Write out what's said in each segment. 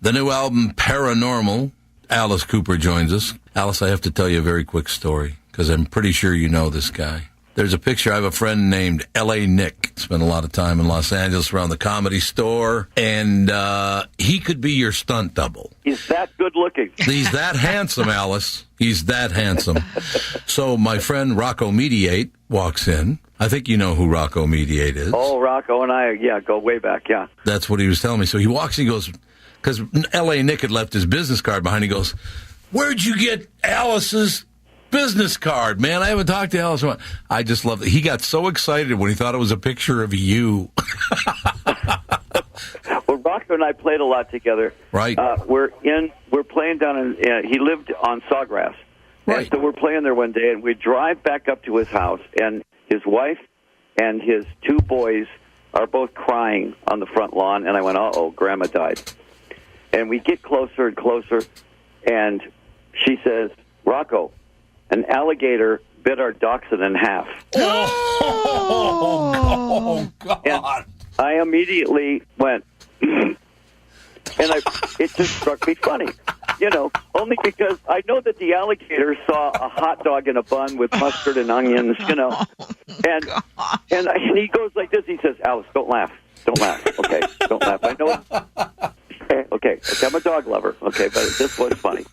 The new album, Paranormal. Alice Cooper joins us. Alice, I have to tell you a very quick story, because I'm pretty sure you know this guy. There's a picture. I have a friend named L.A. Nick. Spent a lot of time in Los Angeles around the Comedy Store, and he could be your stunt double. He's that good looking. He's that handsome, Alice. He's that handsome. So my friend Rocco Mediate walks in. I think you know who Rocco Mediate is. Oh, Rocco and I, go way back, yeah. That's what he was telling me. So he walks and he goes, because L.A. Nick had left his business card behind. He goes, "Where'd you get Alice's business card, man? I haven't talked to Alice." I just love it. He got so excited when he thought it was a picture of you. Well, Rocco and I played a lot together. Right. We're playing down in. He lived on Sawgrass. Right. And so we're playing there one day, and we drive back up to his house, and his wife and his two boys are both crying on the front lawn. And I went, "Uh-oh, Grandma died." And we get closer and closer, and she says, "Rocco, an alligator bit our dachshund in half." Oh, God. And I immediately went, and it just struck me funny, only because I know that the alligator saw a hot dog in a bun with mustard and onions, and he goes like this. He says, "Alice, don't laugh. Don't laugh. Okay, don't laugh. I know." Okay, I'm a dog lover, okay, but this was funny.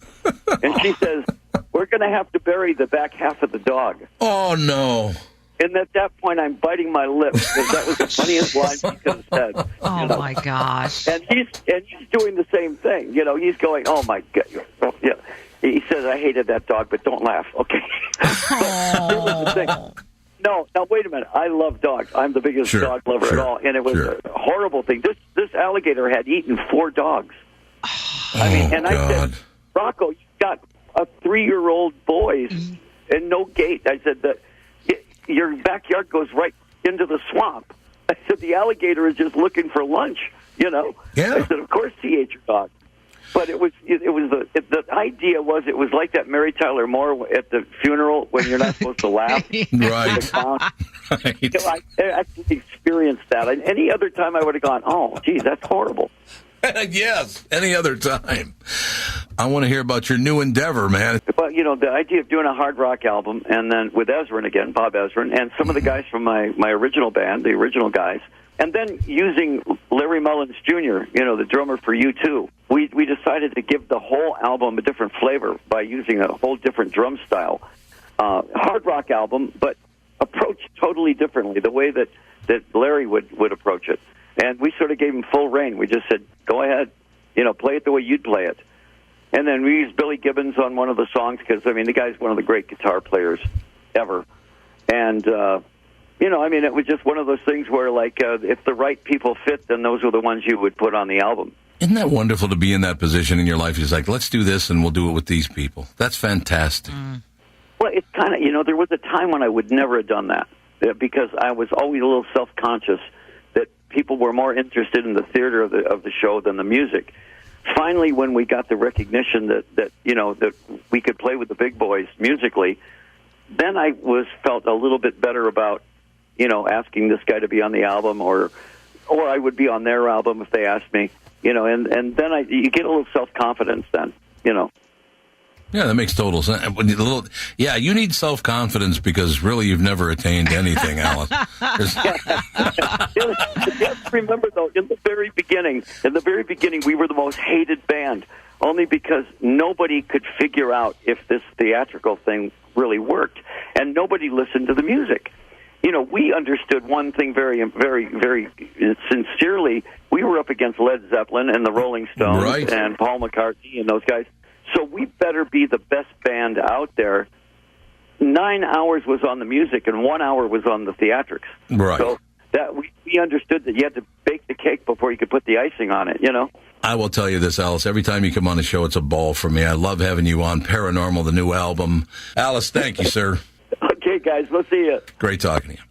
And she says, "We're going to have to bury the back half of the dog." Oh, no. And at that point, I'm biting my lips, because that was the funniest line he could have said. My gosh. And he's doing the same thing. He's going, "Oh, my God." Yeah. He says, "I hated that dog, but don't laugh." Okay. Here was the thing. No, now wait a minute. I love dogs. I'm the biggest dog lover at all, and it was a horrible thing. This alligator had eaten 4 dogs. I said, "Rocco, you got a 3-year-old boy and no gate." I said that your backyard goes right into the swamp. I said the alligator is just looking for lunch. Yeah. I said, "Of course he ate your dog." But the idea was it was like that Mary Tyler Moore at the funeral when you're not supposed to laugh. Right. I actually experienced that. And any other time I would have gone, "Oh, geez, that's horrible." Yes, any other time. I want to hear about your new endeavor, man. But, the idea of doing a hard rock album, and then with Ezrin again, Bob Ezrin, and some of the guys from my original band, the original guys, and then using Larry Mullins Jr., the drummer for U2, we decided to give the whole album a different flavor by using a whole different drum style. Hard rock album, but approached totally differently, the way that Larry would approach it. And we sort of gave him full reign. We just said, "Go ahead, play it the way you'd play it." And then we used Billy Gibbons on one of the songs because, the guy's one of the great guitar players ever. And, it was just one of those things where, if the right people fit, then those were the ones you would put on the album. Isn't that wonderful to be in that position in your life? It's like, let's do this and we'll do it with these people. That's fantastic. Well, it's kind of, there was a time when I would never have done that because I was always a little self-conscious that people were more interested in the theater of the show than the music. Finally, when we got the recognition that we could play with the big boys musically, then I felt a little bit better about asking this guy to be on the album, or I would be on their album if they asked me, and then you get a little self-confidence then. Yeah, that makes total sense. You need self-confidence because really you've never attained anything, Alice. Yes, remember, though, in the very beginning, we were the most hated band, only because nobody could figure out if this theatrical thing really worked, and nobody listened to the music. We understood one thing very, very, very sincerely. We were up against Led Zeppelin and the Rolling Stones and Paul McCartney and those guys. So we better be the best band out there. 9 hours was on the music and 1 hour was on the theatrics. Right. So that we understood that you had to bake the cake before you could put the icing on it, I will tell you this, Alice. Every time you come on the show, it's a ball for me. I love having you on Paranormal, the new album. Alice, thank you, sir. Okay, guys. We'll see you. Great talking to you.